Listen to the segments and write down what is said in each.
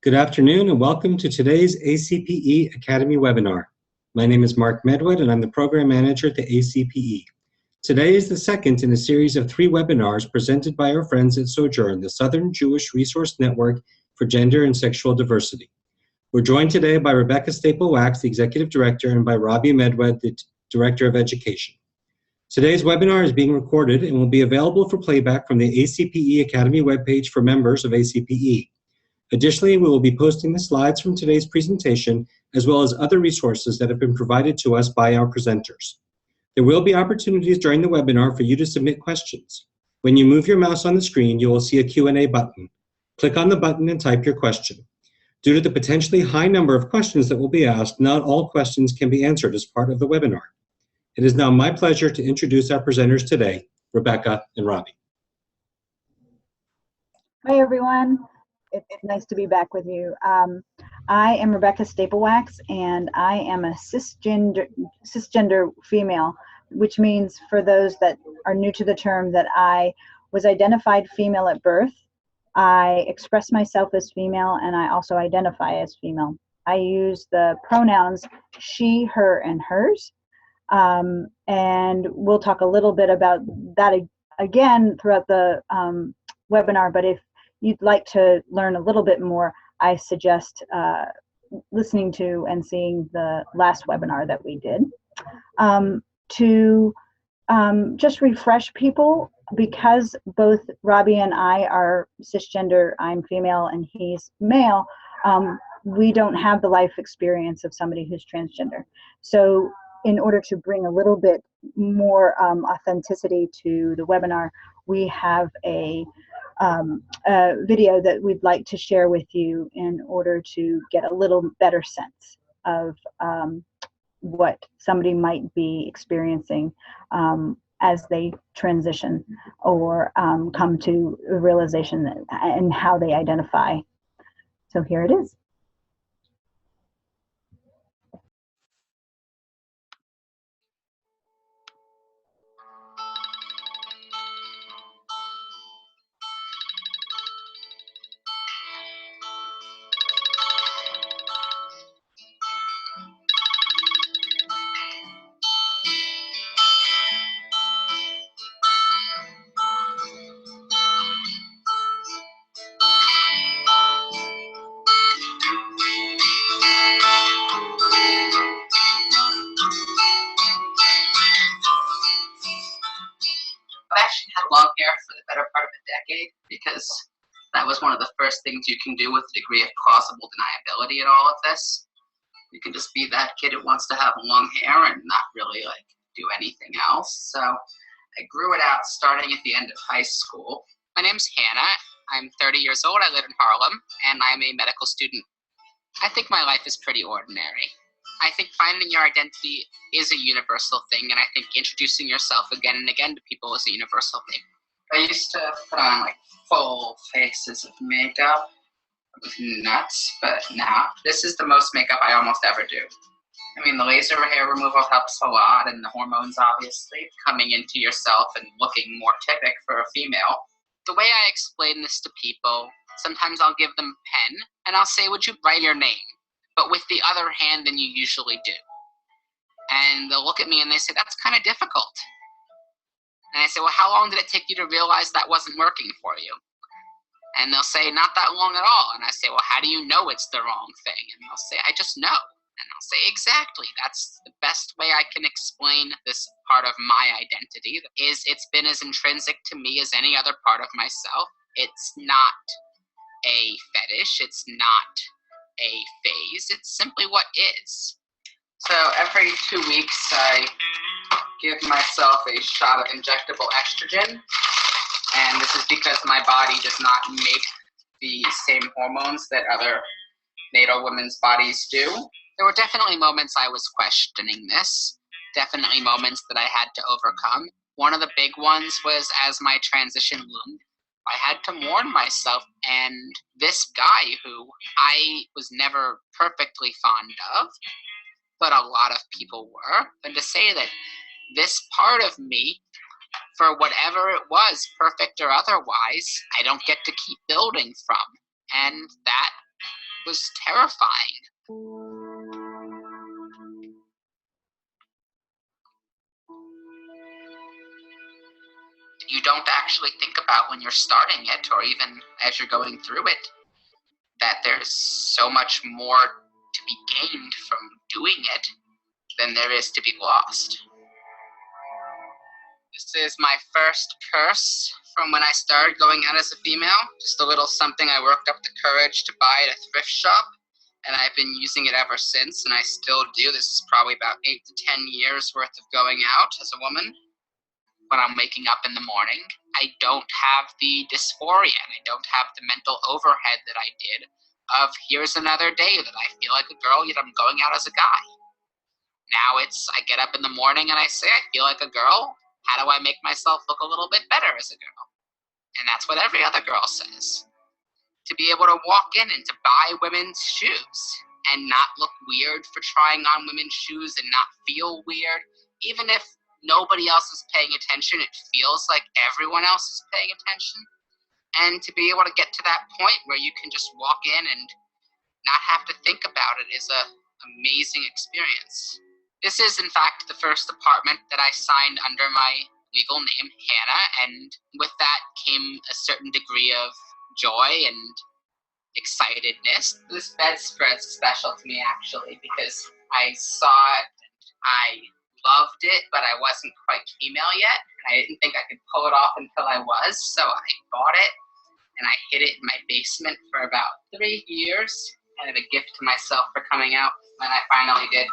Good afternoon and welcome to today's ACPE Academy webinar. My name is Mark Medwood and I'm the Program Manager at the ACPE. Today is the second in a series of 3 webinars presented by our friends at SOJOURN, the Southern Jewish Resource Network for Gender and Sexual Diversity. We're joined today by Rebecca Staple-Wax, the Executive Director, and by Robbie Medwood, the Director of Education. Today's webinar is being recorded and will be available for playback from the ACPE Academy webpage for members of ACPE. Additionally, we will be posting the slides from today's presentation, as well as other resources that have been provided to us by our presenters. There will be opportunities during the webinar for you to submit questions. When you move your mouse on the screen, you will see a Q&A button. Click on the button and type your question. Due to the potentially high number of questions that will be asked, not all questions can be answered as part of the webinar. It is now my pleasure to introduce our presenters today, Rebecca and Robbie. Hi, everyone. It's nice to be back with you. I am Rebecca Staple-Wax, and I am a cisgender female, which means, for those that are new to the term, that I was identified female at birth. I express myself as female, and I also identify as female. I use the pronouns she, her, and hers, and we'll talk a little bit about that again throughout the webinar, but if you'd like to learn a little bit more, I suggest listening to and seeing the last webinar that we did. To just refresh people, because both Robbie and I are cisgender, I'm female and he's male, we don't have the life experience of somebody who's transgender. So in order to bring a little bit more authenticity to the webinar, we have a video that we'd like to share with you in order to get a little better sense of what somebody might be experiencing as they transition or come to a realization and how they identify. So here it is. I've actually had long hair for the better part of a decade because that was one of the first things you can do with a degree of plausible deniability in all of this. You can just be that kid who wants to have long hair and not really do anything else. So I grew it out starting at the end of high school. My name's Hannah. I'm 30 years old. I live in Harlem and I'm a medical student. I think my life is pretty ordinary. I think finding your identity is a universal thing, and I think introducing yourself again and again to people is a universal thing. I used to put on full faces of makeup. It was nuts, but now this is the most makeup I almost ever do. I mean, the laser hair removal helps a lot, and the hormones, obviously, coming into yourself and looking more typical for a female. The way I explain this to people, sometimes I'll give them a pen, and I'll say, would you write your name? But with the other hand than you usually do. And they'll look at me and they say, that's kind of difficult. And I say, well, how long did it take you to realize that wasn't working for you? And they'll say, not that long at all. And I say, well, how do you know it's the wrong thing? And they'll say, I just know. And I'll say, exactly. That's the best way I can explain this part of my identity, is it's been as intrinsic to me as any other part of myself. It's not a fetish. It's not a phase. It's simply what is. So every 2 weeks I give myself a shot of injectable estrogen, and this is because my body does not make the same hormones that other natal women's bodies do. There were definitely moments I was questioning this, definitely moments that I had to overcome. One of the big ones was as my transition loomed, I had to mourn myself, and this guy who I was never perfectly fond of, but a lot of people were, and to say that this part of me, for whatever it was, perfect or otherwise, I don't get to keep building from. And that was terrifying. You don't actually think about when you're starting it, or even as you're going through it, that there's so much more to be gained from doing it than there is to be lost. This is my first curse from when I started going out as a female. Just a little something I worked up the courage to buy at a thrift shop, and I've been using it ever since, and I still do. This is probably about 8 to 10 years worth of going out as a woman. When I'm waking up in the morning, I don't have the dysphoria, and I don't have the mental overhead that I did of here's another day that I feel like a girl, yet I'm going out as a guy. Now it's, I get up in the morning and I say, I feel like a girl. How do I make myself look a little bit better as a girl? And that's what every other girl says. To be able to walk in and to buy women's shoes and not look weird for trying on women's shoes and not feel weird, even if nobody else is paying attention, it feels like everyone else is paying attention. And to be able to get to that point where you can just walk in and not have to think about it is an amazing experience. This is, in fact, the first apartment that I signed under my legal name, Hannah, and with that came a certain degree of joy and excitedness. This bedspread is special to me, actually, because I saw it, I loved it, but I wasn't quite female yet. I didn't think I could pull it off until I was, so I bought it, and I hid it in my basement for about 3 years, kind of a gift to myself for coming out when I finally did.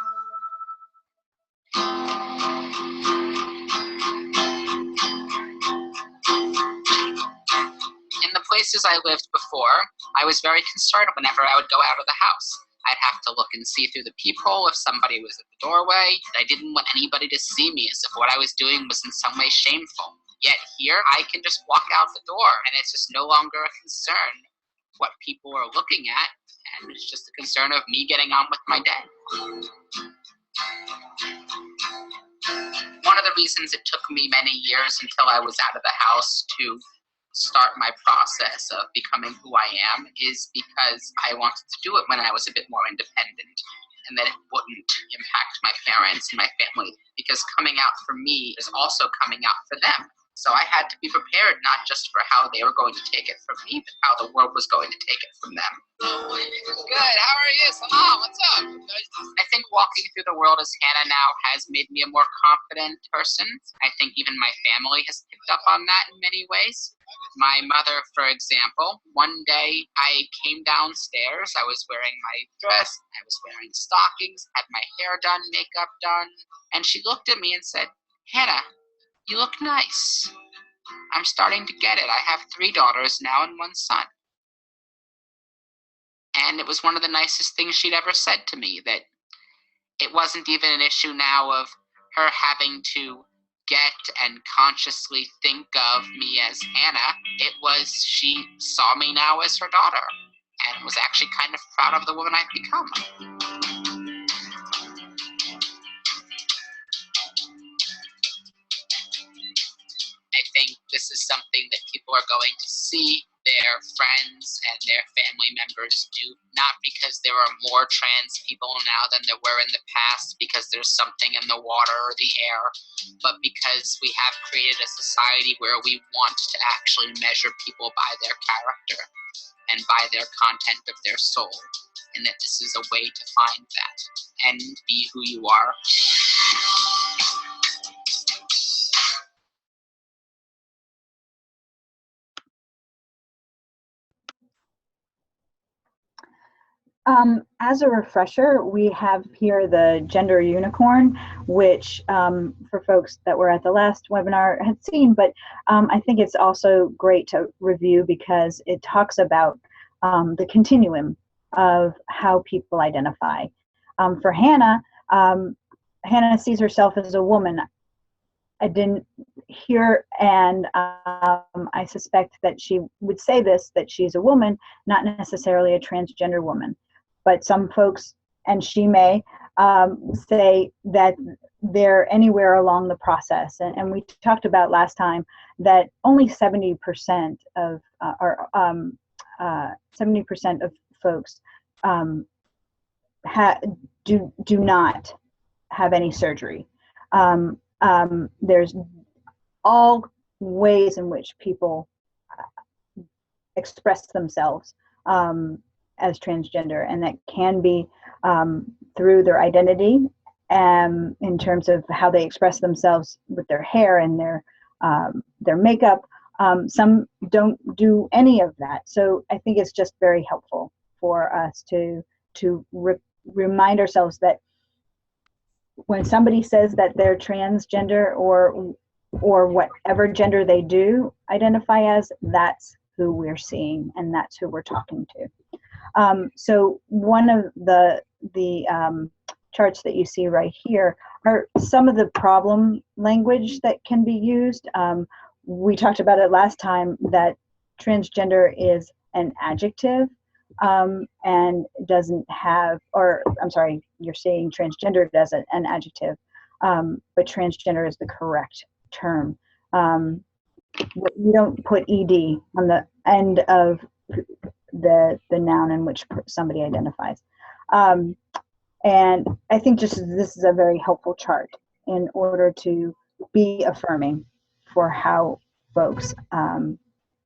In the places I lived before, I was very concerned whenever I would go out of the house. I'd have to look and see through the peephole if somebody was at the doorway. I didn't want anybody to see me as if what I was doing was in some way shameful. Yet here, I can just walk out the door, and it's just no longer a concern what people are looking at, and it's just a concern of me getting on with my day. One of the reasons it took me many years until I was out of the house to start my process of becoming who I am is because I wanted to do it when I was a bit more independent, and that it wouldn't impact my parents and my family, because coming out for me is also coming out for them. So I had to be prepared not just for how they were going to take it from me, but how the world was going to take it from them. Good, how are you? Salam, what's up? I think walking through the world as Hannah now has made me a more confident person. I think even my family has picked up on that in many ways. My mother, for example, one day I came downstairs, I was wearing my dress, I was wearing stockings, had my hair done, makeup done, and she looked at me and said, Hannah, you look nice. I'm starting to get it. I have 3 daughters now and 1 son. And it was one of the nicest things she'd ever said to me, that it wasn't even an issue now of her having to get and consciously think of me as Hannah. It was she saw me now as her daughter and was actually kind of proud of the woman I've become. I think this is something that people are going to see their friends and their family members do, not because there are more trans people now than there were in the past, because there's something in the water or the air, but because we have created a society where we want to actually measure people by their character and by their content of their soul, and that this is a way to find that and be who you are. As a refresher, we have here the gender unicorn, which for folks that were at the last webinar had seen, but I think it's also great to review because it talks about the continuum of how people identify. For Hannah, Hannah sees herself as a woman. I didn't hear, and I suspect that she would say this, that she's a woman, not necessarily a transgender woman. But some folks, and she may, say that they're anywhere along the process. And we talked about last time that only 70% of 70% of folks do not have any surgery. There's all ways in which people express themselves as transgender, and that can be through their identity, in terms of how they express themselves with their hair and their makeup. Some don't do any of that, so I think it's just very helpful for us to remind ourselves that when somebody says that they're transgender or whatever gender they do identify as, that's who we're seeing and that's who we're talking to. So one of the charts that you see right here are some of the problem language that can be used. We talked about it last time that transgender is an adjective, and doesn't have, or I'm sorry, you're saying transgender as an adjective, but transgender is the correct term. You don't put ed on the end of the noun in which somebody identifies. And I think just this is a very helpful chart in order to be affirming for how folks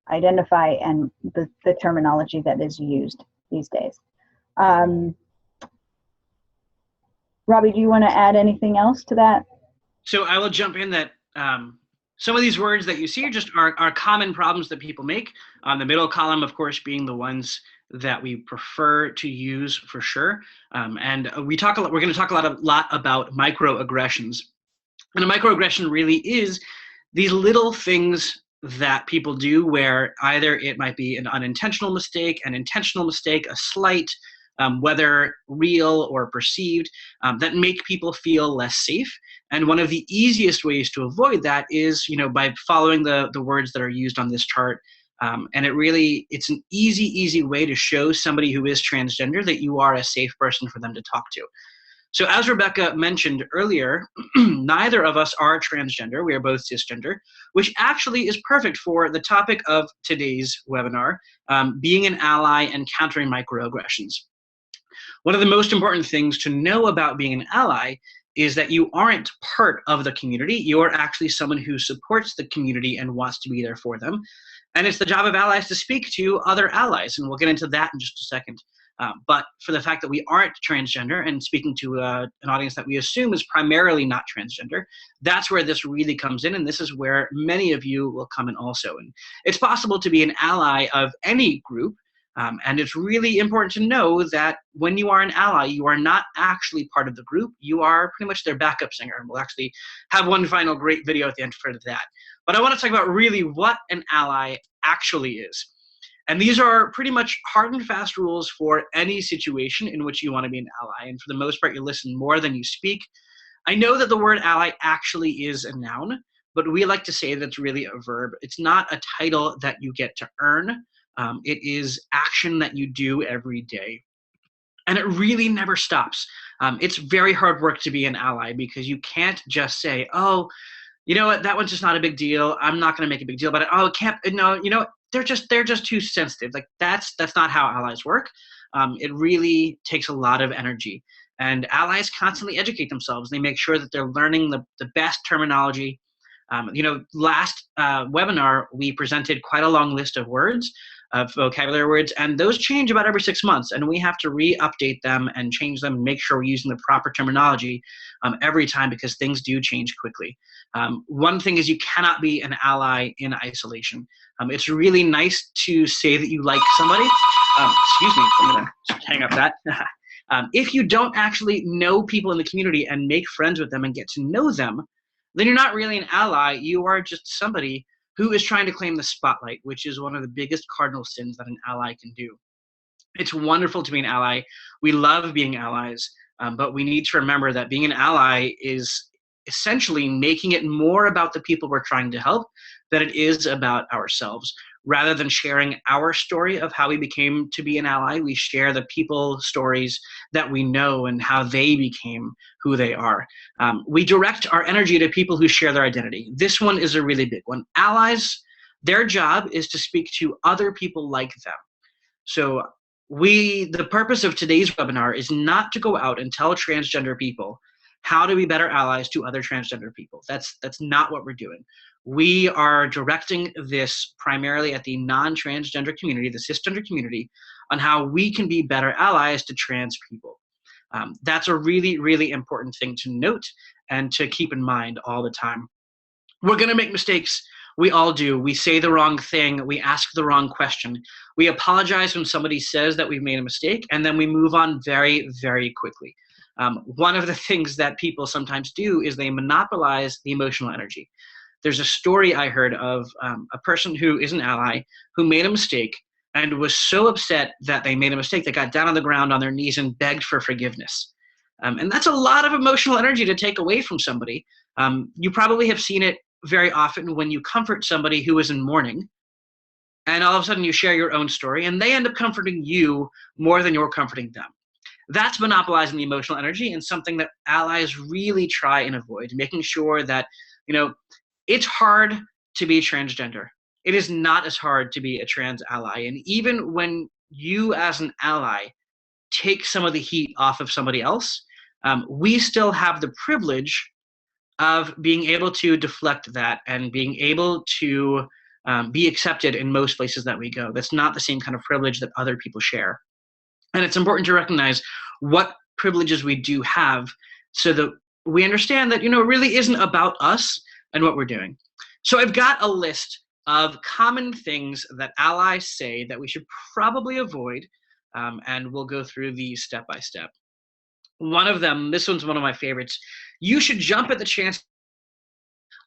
identify and the terminology that is used these days. Robbie, do you want to add anything else to that? So I will jump in that some of these words that you see are common problems that people make. On the middle column, of course, being the ones that we prefer to use for sure. And we're going to talk a lot about microaggressions. And a microaggression really is these little things that people do where either it might be an unintentional mistake, an intentional mistake, a slight, whether real or perceived, that make people feel less safe. And one of the easiest ways to avoid that is, by following the words that are used on this chart. And it's an easy way to show somebody who is transgender that you are a safe person for them to talk to. So as Rebecca mentioned earlier, neither of us are transgender. We are both cisgender, which actually is perfect for the topic of today's webinar, being an ally and countering microaggressions. One of the most important things to know about being an ally is that you aren't part of the community. You're actually someone who supports the community and wants to be there for them. And it's the job of allies to speak to other allies, and we'll get into that in just a second. But for the fact that we aren't transgender and speaking to an audience that we assume is primarily not transgender, that's where this really comes in, and this is where many of you will come in also. And it's possible to be an ally of any group, and it's really important to know that when you are an ally, you are not actually part of the group. You are pretty much their backup singer, and we'll actually have one final great video at the end for that. But I want to talk about really what an ally actually is. And these are pretty much hard and fast rules for any situation in which you want to be an ally. And for the most part, you listen more than you speak. I know that the word ally actually is a noun, but we like to say that it's really a verb. It's not a title that you get to earn. It is action that you do every day. And it really never stops. It's very hard work to be an ally because you can't just say, oh, you know what, that one's just not a big deal. I'm not going to make a big deal about it. Oh, it can't, no, they're just too sensitive. Like that's not how allies work. It really takes a lot of energy, and allies constantly educate themselves. They make sure that they're learning the best terminology. Last webinar, we presented quite a long list of words, of vocabulary words, and those change about every 6 months, and we have to re-update them and change them and make sure we're using the proper terminology every time because things do change quickly. One thing is you cannot be an ally in isolation. It's really nice to say that you like somebody. Excuse me, I'm going to just hang up that. If you don't actually know people in the community and make friends with them and get to know them, then you're not really an ally. You are just somebody who is trying to claim the spotlight, which is one of the biggest cardinal sins that an ally can do. It's wonderful to be an ally. We love being allies, but we need to remember that being an ally is essentially making it more about the people we're trying to help than it is about ourselves. Rather than sharing our story of how we became to be an ally, we share the people stories that we know and how they became who they are. We direct our energy to people who share their identity. This one is a really big one. Allies, their job is to speak to other people like them. So The purpose of today's webinar is not to go out and tell transgender people how to be better allies to other transgender people. That's not what we're doing. We are directing this primarily at the non-transgender community, the cisgender community, on how we can be better allies to trans people. That's a really, really important thing to note and to keep in mind all the time. We're going to make mistakes. We all do. We say the wrong thing. We ask the wrong question. We apologize when somebody says that we've made a mistake, and then we move on very, very quickly. One of the things that people sometimes do is they monopolize the emotional energy. There's a story I heard of a person who is an ally who made a mistake and was so upset that they made a mistake, they got down on the ground on their knees and begged for forgiveness. And that's a lot of emotional energy to take away from somebody. You probably have seen it very often when you comfort somebody who is in mourning, and all of a sudden you share your own story, and they end up comforting you more than you're comforting them. That's monopolizing the emotional energy, and something that allies really try and avoid, making sure that, it's hard to be transgender. It is not as hard to be a trans ally. And even when you as an ally take some of the heat off of somebody else, we still have the privilege of being able to deflect that and being able to be accepted in most places that we go. That's not the same kind of privilege that other people share. And it's important to recognize what privileges we do have so that we understand that, it really isn't about us and what we're doing. So I've got a list of common things that allies say that we should probably avoid, and we'll go through these step by step. One of them, this one's one of my favorites, you should jump at the chance.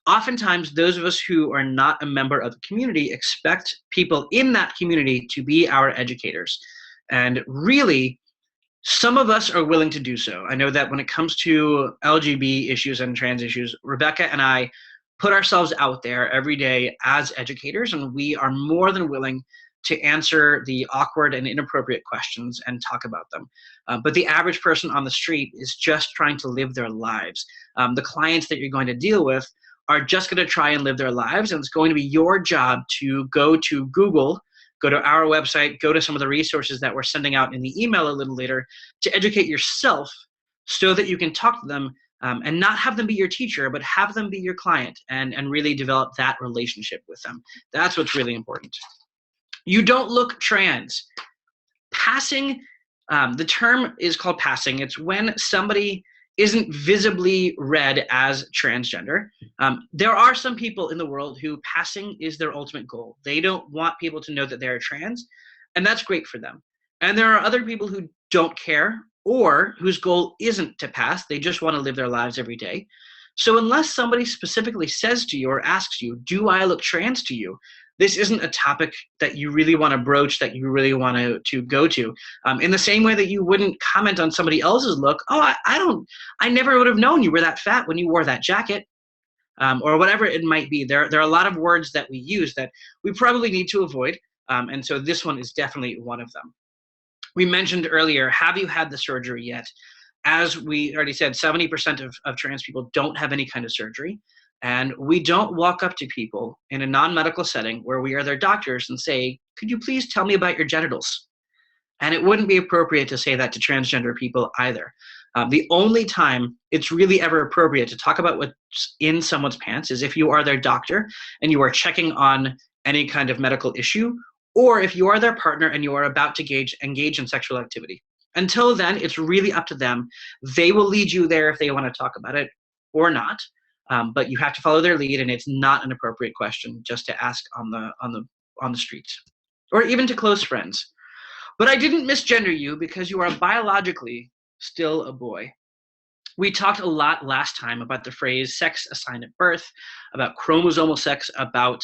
Oftentimes, those of us who are not a member of the community expect people in that community to be our educators. And really, some of us are willing to do so. I know that when it comes to LGBT issues and trans issues, Rebecca and I put ourselves out there every day as educators, and we are more than willing to answer the awkward and inappropriate questions and talk about them. But the average person on the street is just trying to live their lives. The clients that you're going to deal with are just going to try and live their lives, and it's going to be your job to go to Google, go to our website, go to some of the resources that we're sending out in the email a little later to educate yourself so that you can talk to them and not have them be your teacher, but have them be your client and really develop that relationship with them. That's what's really important. You don't look trans. Passing, the term is called passing. It's when somebody isn't visibly read as transgender. There are some people in the world who passing is their ultimate goal. They don't want people to know that they're trans, and that's great for them. And there are other people who don't care or whose goal isn't to pass. They just want to live their lives every day. So unless somebody specifically says to you or asks you, do I look trans to you? This isn't a topic that you really want to broach, that you really want to go to. In the same way that you wouldn't comment on somebody else's look, oh, I never would have known you were that fat when you wore that jacket, or whatever it might be. There are a lot of words that we use that we probably need to avoid, and so this one is definitely one of them. We mentioned earlier, have you had the surgery yet? As we already said, 70% of trans people don't have any kind of surgery. And we don't walk up to people in a non-medical setting where we are their doctors and say, could you please tell me about your genitals? And it wouldn't be appropriate to say that to transgender people either. The only time it's really ever appropriate to talk about what's in someone's pants is if you are their doctor and you are checking on any kind of medical issue, or if you are their partner and you are about to engage in sexual activity. Until then, it's really up to them. They will lead you there if they want to talk about it or not. But you have to follow their lead, and it's not an appropriate question just to ask on the streets, or even to close friends. But I didn't misgender you because you are biologically still a boy. We talked a lot last time about the phrase sex assigned at birth, about chromosomal sex, about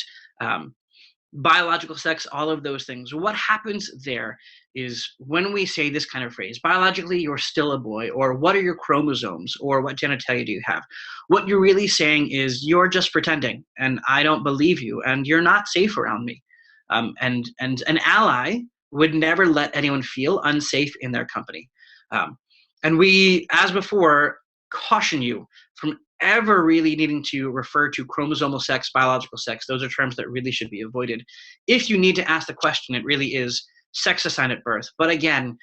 biological sex, all of those things. What happens there is when we say this kind of phrase, biologically you're still a boy, or what are your chromosomes, or what genitalia do you have? What you're really saying is you're just pretending, and I don't believe you, and you're not safe around me. And an ally would never let anyone feel unsafe in their company. And we, as before, caution you from ever really needing to refer to chromosomal sex, biological sex. Those are terms that really should be avoided. If you need to ask the question, it really is sex assigned at birth. But again,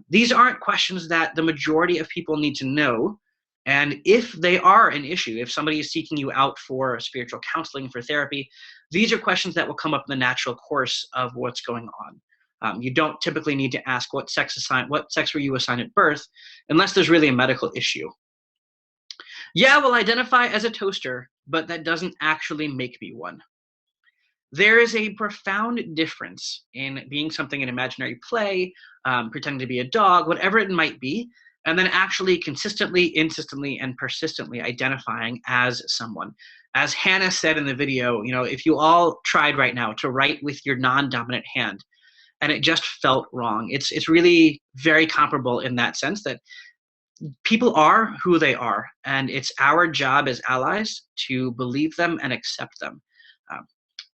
these aren't questions that the majority of people need to know. And if they are an issue, if somebody is seeking you out for spiritual counseling, for therapy, these are questions that will come up in the natural course of what's going on. You don't typically need to ask what sex were you assigned at birth, unless there's really a medical issue. Yeah, we'll identify as a toaster, but that doesn't actually make me one. There is a profound difference in being something in imaginary play, pretending to be a dog, whatever it might be, and then actually consistently, insistently, and persistently identifying as someone. As Hannah said in the video, if you all tried right now to write with your non-dominant hand and it just felt wrong, it's really very comparable in that sense that people are who they are, and it's our job as allies to believe them and accept them.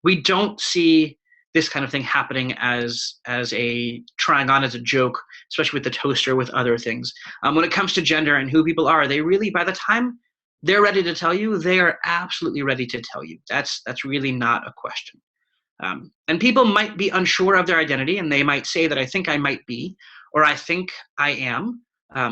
We don't see this kind of thing happening as a trying on as a joke, especially with the toaster, with other things. When it comes to gender and who people are, they really, by the time they're ready to tell you, they are absolutely ready to tell you. That's really not a question. And people might be unsure of their identity, and they might say that I think I might be, or I think I am,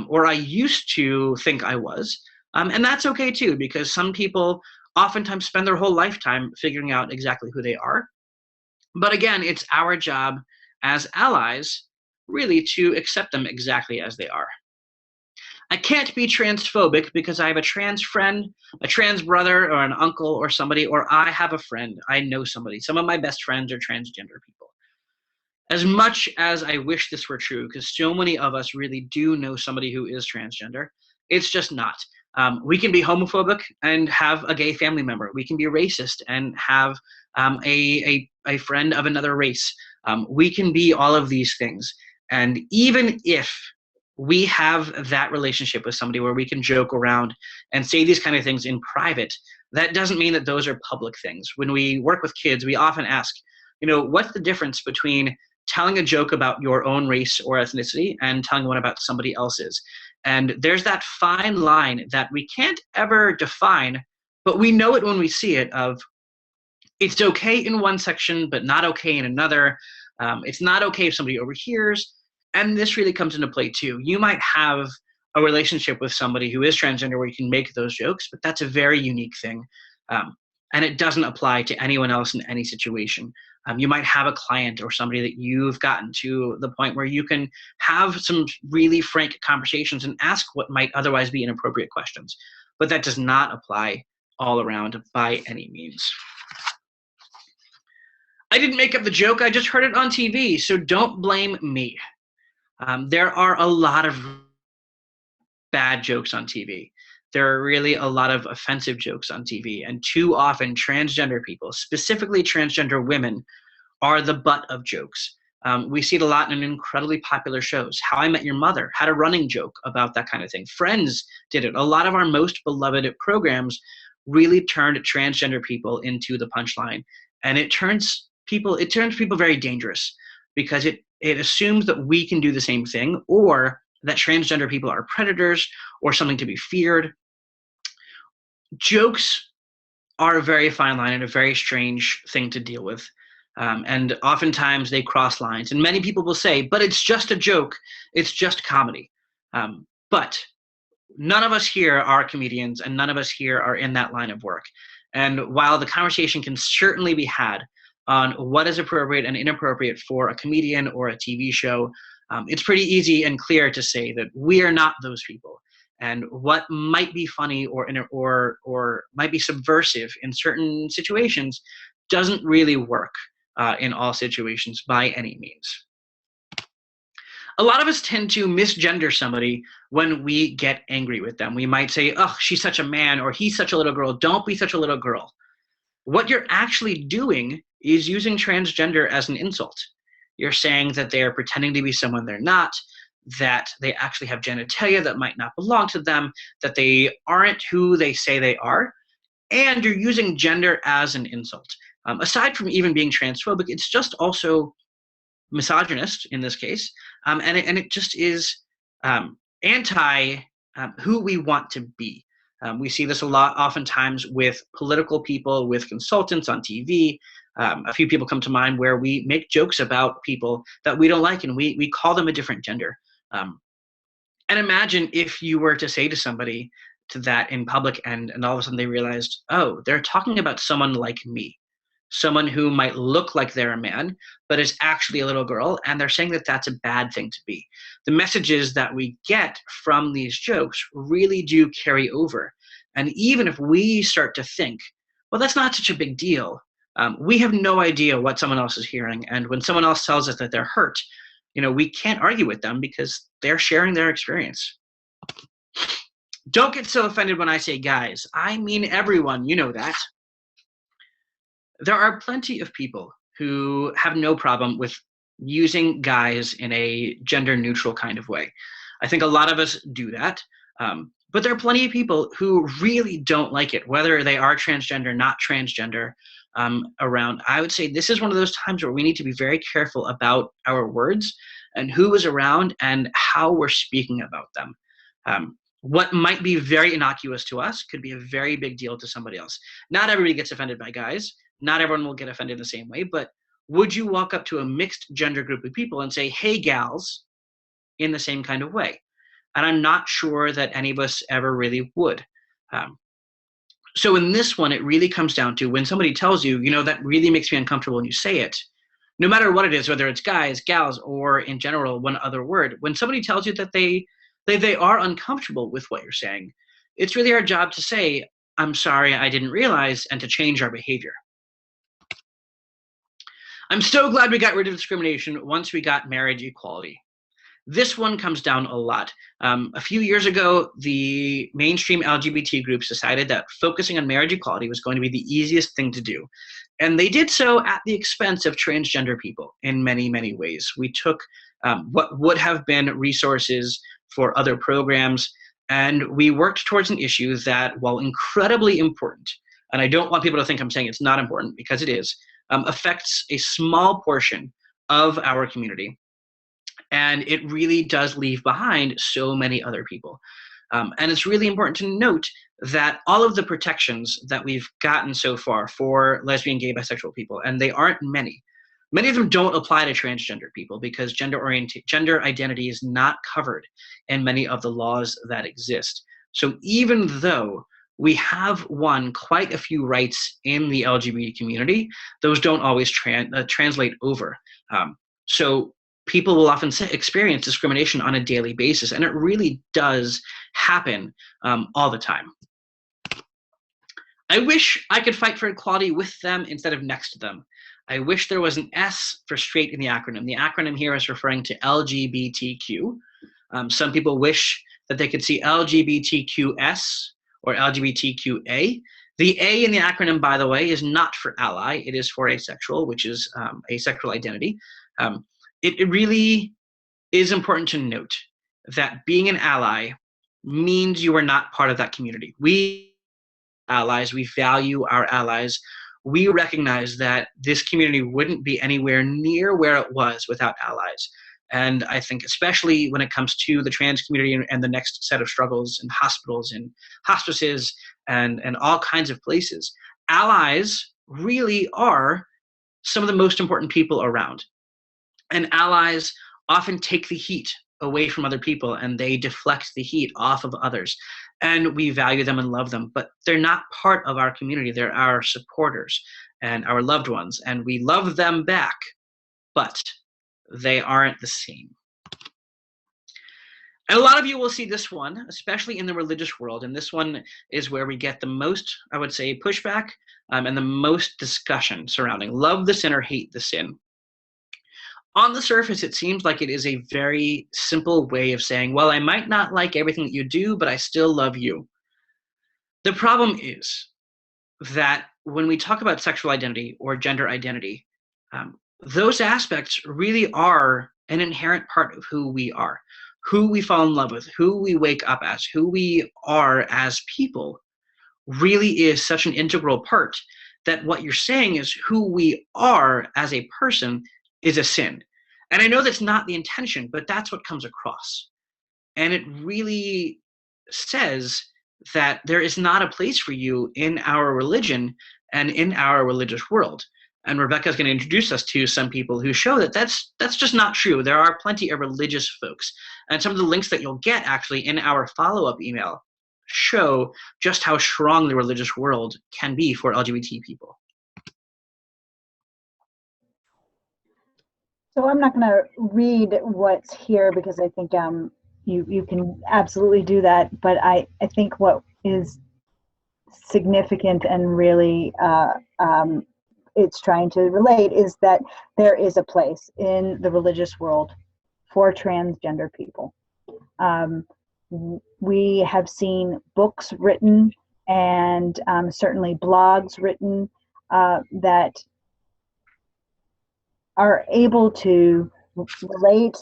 or I used to think I was. And that's okay too, because some people oftentimes spend their whole lifetime figuring out exactly who they are. But again, it's our job as allies really to accept them exactly as they are. I can't be transphobic because I have a trans friend, a trans brother, or an uncle or somebody, or I have a friend, I know somebody. Some of my best friends are transgender people. As much as I wish this were true, because so many of us really do know somebody who is transgender, it's just not. We can be homophobic and have a gay family member. We can be racist and have a friend of another race. We can be all of these things. And even if we have that relationship with somebody where we can joke around and say these kind of things in private, that doesn't mean that those are public things. When we work with kids, we often ask, what's the difference between telling a joke about your own race or ethnicity and telling one about somebody else's? And there's that fine line that we can't ever define, but we know it when we see it, of it's okay in one section, but not okay in another. It's not okay if somebody overhears. And this really comes into play too. You might have a relationship with somebody who is transgender where you can make those jokes, but that's a very unique thing. And it doesn't apply to anyone else in any situation. You might have a client or somebody that you've gotten to the point where you can have some really frank conversations and ask what might otherwise be inappropriate questions. But that does not apply all around by any means. I didn't make up the joke, I just heard it on TV, so don't blame me. There are a lot of bad jokes on TV. There are really a lot of offensive jokes on TV, and too often transgender people, specifically transgender women, are the butt of jokes. We see it a lot in incredibly popular shows. How I Met Your Mother had a running joke about that kind of thing. Friends did it. A lot of our most beloved programs really turned transgender people into the punchline, and it turns people very dangerous, because it assumes that we can do the same thing, or that transgender people are predators or something to be feared. Jokes are a very fine line and a very strange thing to deal with. And oftentimes they cross lines. And many people will say, but it's just a joke. It's just comedy. But none of us here are comedians, and none of us here are in that line of work. And while the conversation can certainly be had on what is appropriate and inappropriate for a comedian or a TV show, it's pretty easy and clear to say that we are not those people. And what might be funny or might be subversive in certain situations doesn't really work in all situations by any means. A lot of us tend to misgender somebody when we get angry with them. We might say, oh, she's such a man, or he's such a little girl. Don't be such a little girl. What you're actually doing is using transgender as an insult. You're saying that they're pretending to be someone they're not, that they actually have genitalia that might not belong to them, that they aren't who they say they are, and you're using gender as an insult. Aside from even being transphobic, it's just also misogynist in this case, and it just is anti who we want to be. We see this a lot oftentimes with political people, with consultants on TV, A few people come to mind where we make jokes about people that we don't like, and we call them a different gender. And imagine if you were to say to somebody to that in public, and all of a sudden they realized, oh, they're talking about someone like me, someone who might look like they're a man, but is actually a little girl, and they're saying that that's a bad thing to be. The messages that we get from these jokes really do carry over. And even if we start to think, well, that's not such a big deal, we have no idea what someone else is hearing. And when someone else tells us that they're hurt, we can't argue with them because they're sharing their experience. Don't get so offended when I say guys. I mean everyone, you know that. There are plenty of people who have no problem with using guys in a gender neutral kind of way. I think a lot of us do that. But there are plenty of people who really don't like it, whether they are transgender, not transgender, around. I would say this is one of those times where we need to be very careful about our words and who is around and how we're speaking about them. What might be very innocuous to us could be a very big deal to somebody else. Not everybody gets offended by guys. Not everyone will get offended the same way, but would you walk up to a mixed gender group of people and say, hey, gals, in the same kind of way? And I'm not sure that any of us ever really would. So in this one, it really comes down to when somebody tells you, that really makes me uncomfortable, and you say it, no matter what it is, whether it's guys, gals, or in general, one other word, when somebody tells you that they are uncomfortable with what you're saying, it's really our job to say, I'm sorry, I didn't realize, and to change our behavior. I'm so glad we got rid of discrimination once we got marriage equality. This one comes down a lot. A few years ago, the mainstream LGBT groups decided that focusing on marriage equality was going to be the easiest thing to do. And they did so at the expense of transgender people in many, many ways. We took what would have been resources for other programs, and we worked towards an issue that, while incredibly important, and I don't want people to think I'm saying it's not important, because it is, affects a small portion of our community. And it really does leave behind so many other people. And it's really important to note that all of the protections that we've gotten so far for lesbian, gay, bisexual people, and they aren't many of them don't apply to transgender people because gender identity is not covered in many of the laws that exist. So even though we have won quite a few rights in the LGBT community, those don't always translate over. So people will often experience discrimination on a daily basis, and it really does happen all the time. I wish I could fight for equality with them instead of next to them. I wish there was an S for straight in the acronym. The acronym here is referring to LGBTQ. Some people wish that they could see LGBTQS or LGBTQA. The A in the acronym, by the way, is not for ally. It is for asexual, which is asexual identity. It really is important to note that being an ally means you are not part of that community. We allies, we value our allies. We recognize that this community wouldn't be anywhere near where it was without allies. And I think especially when it comes to the trans community and the next set of struggles in hospitals and hospices and all kinds of places, allies really are some of the most important people around. And allies often take the heat away from other people, and they deflect the heat off of others. And we value them and love them, but they're not part of our community. They're our supporters and our loved ones, and we love them back, but they aren't the same. And a lot of you will see this one, especially in the religious world, and this one is where we get the most, I would say, pushback and the most discussion surrounding love the sin or hate the sin. On the surface, it seems like it is a very simple way of saying, well, I might not like everything that you do, but I still love you. The problem is that when we talk about sexual identity or gender identity, those aspects really are an inherent part of who we are, who we fall in love with, who we wake up as, who we are as people really is such an integral part that what you're saying is who we are as a person is a sin. And I know that's not the intention, but that's what comes across. And it really says that there is not a place for you in our religion and in our religious world. And Rebecca is going to introduce us to some people who show that that's just not true. There are plenty of religious folks. And some of the links that you'll get actually in our follow-up email show just how strong the religious world can be for LGBT people. So I'm not going to read what's here because I think you can absolutely do that. But I think what is significant and really it's trying to relate is that there is a place in the religious world for transgender people. We have seen books written and certainly blogs written that are able to relate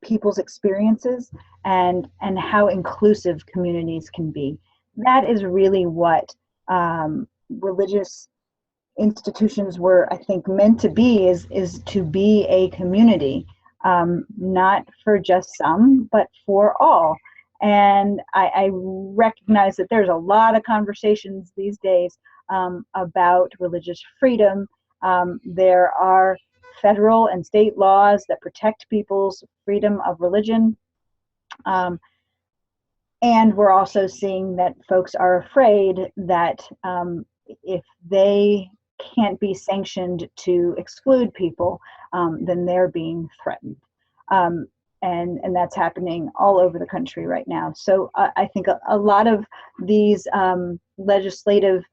people's experiences and how inclusive communities can be. That is really what religious institutions were, I think, meant to be, is to be a community, not for just some, but for all. And I recognize that there's a lot of conversations these days about religious freedom. There are federal and state laws that protect people's freedom of religion. And we're also seeing that folks are afraid that if they can't be sanctioned to exclude people, then they're being threatened. And that's happening all over the country right now. So I think a lot of these legislative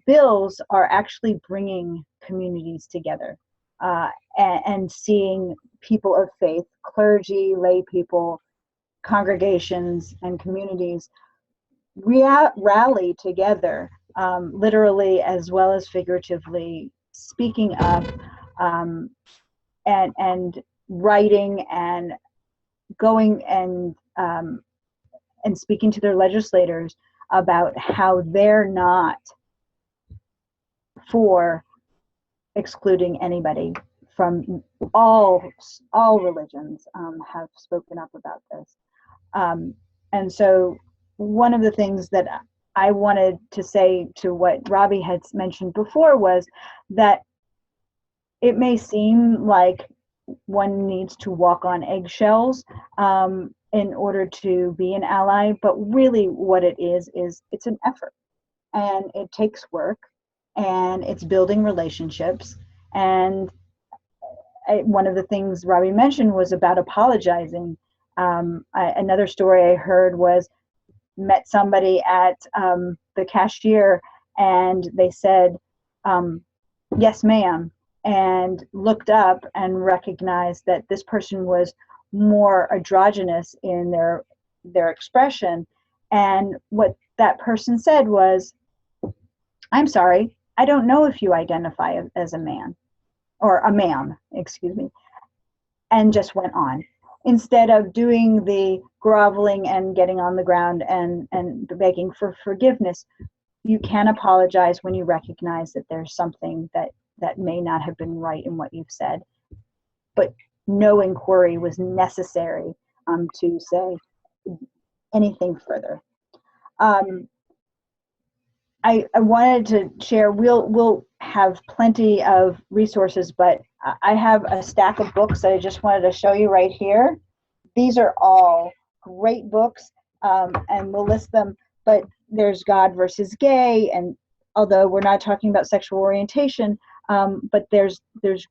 bills are actually bringing communities together and seeing people of faith, clergy, lay people, congregations, and communities rally together, literally as well as figuratively, speaking up and writing and going and speaking to their legislators about how they're not for excluding anybody from all religions. Have spoken up about this. And so one of the things that I wanted to say to what Robbie had mentioned before was that it may seem like one needs to walk on eggshells in order to be an ally, but really what it is it's an effort, and it takes work, and it's building relationships. And one of the things Robbie mentioned was about apologizing. Another story I heard was, met somebody at the cashier, and they said, yes ma'am, and looked up and recognized that this person was more androgynous in their expression. And what that person said was, I'm sorry, I don't know if you identify as a man, or a ma'am, excuse me, and just went on. Instead of doing the groveling and getting on the ground and begging for forgiveness, you can apologize when you recognize that there's something that may not have been right in what you've said. But no inquiry was necessary to say anything further. I wanted to share, we'll have plenty of resources, but I have a stack of books that I just wanted to show you right here. These are all great books, and we'll list them, but there's God versus Gay, and although we're not talking about sexual orientation, but there's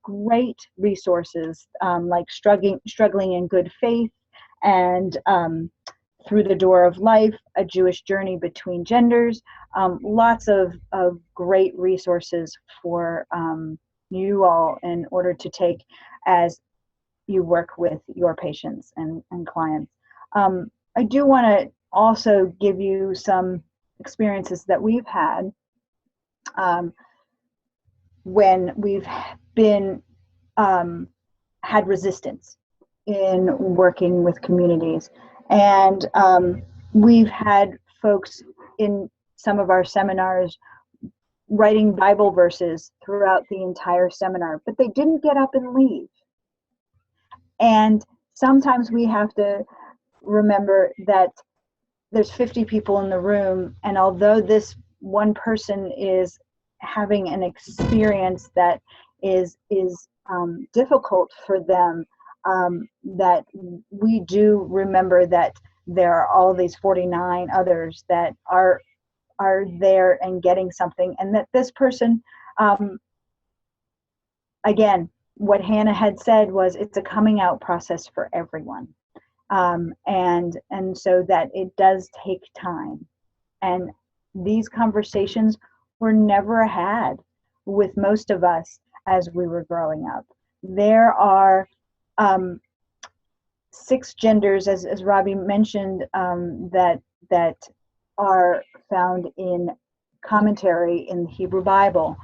great resources like Struggling in Good Faith, and Through the Door of Life, A Jewish Journey Between Genders. Lots of great resources for you all in order to take as you work with your patients and clients. I do want to also give you some experiences that we've had when we've been had resistance in working with communities. And we've had folks in some of our seminars writing Bible verses throughout the entire seminar, but they didn't get up and leave. And sometimes we have to remember that there's 50 people in the room, and although this one person is having an experience that is difficult for them, that we do remember that there are all these 49 others that are there and getting something, and that this person, again, what Hannah had said was it's a coming out process for everyone, and so that it does take time, and these conversations were never had with most of us as we were growing up. There are 6 genders, as Robbie mentioned, that are found in commentary in the Hebrew Bible.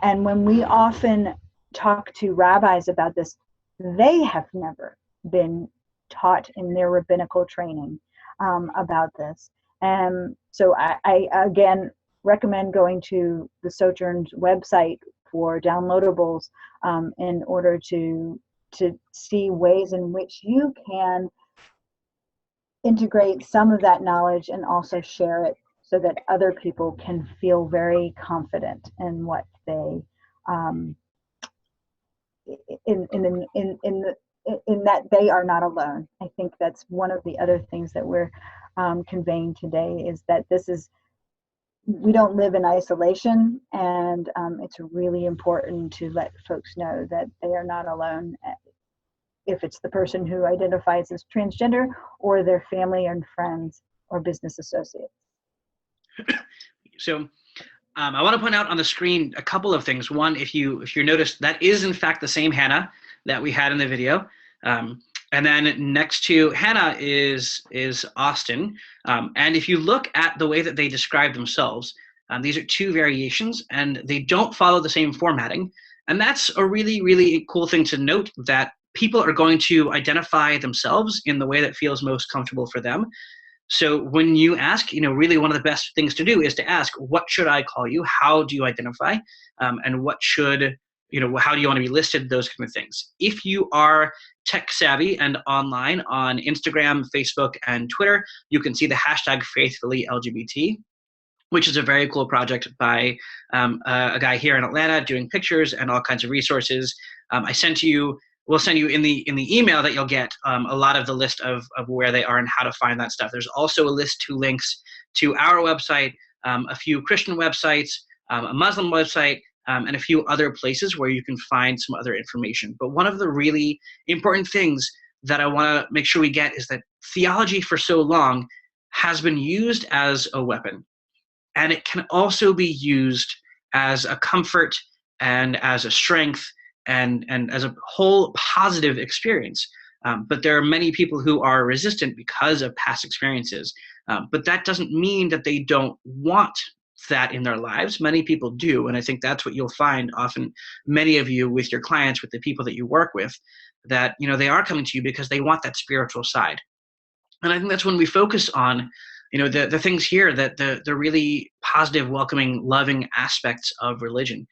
And when we often talk to rabbis about this, they have never been taught in their rabbinical training about this. And so I again recommend going to the SOJOURN's website for downloadables in order to see ways in which you can integrate some of that knowledge and also share it so that other people can feel very confident in what they in that they are not alone. I think that's one of the other things that we're conveying today, is that we don't live in isolation, and it's really important to let folks know that they are not alone, if it's the person who identifies as transgender or their family and friends or business associates. So I want to point out on the screen a couple of things. One, if you notice, that is in fact the same Hannah that we had in the video. And then next to Hannah is Austin. And if you look at the way that they describe themselves, these are 2 variations, and they don't follow the same formatting. And that's a really, really cool thing to note, that people are going to identify themselves in the way that feels most comfortable for them. So when you ask, really one of the best things to do is to ask, what should I call you? How do you identify? And what should, how do you want to be listed? Those kind of things. If you are tech savvy and online on Instagram, Facebook, and Twitter, you can see the hashtag #FaithfullyLGBT, which is a very cool project by a guy here in Atlanta doing pictures and all kinds of resources. We'll send you in the email that you'll get a lot of the list of where they are and how to find that stuff. There's also a list to links to our website, a few Christian websites, a Muslim website, and a few other places where you can find some other information. But one of the really important things that I want to make sure we get is that theology for so long has been used as a weapon. And it can also be used as a comfort and as a strength and as a whole positive experience. But there are many people who are resistant because of past experiences. But that doesn't mean that they don't want that in their lives. Many people do. And I think that's what you'll find often, many of you with your clients, with the people that you work with, that they are coming to you because they want that spiritual side. And I think that's when we focus on the things here, that the really positive, welcoming, loving aspects of religion.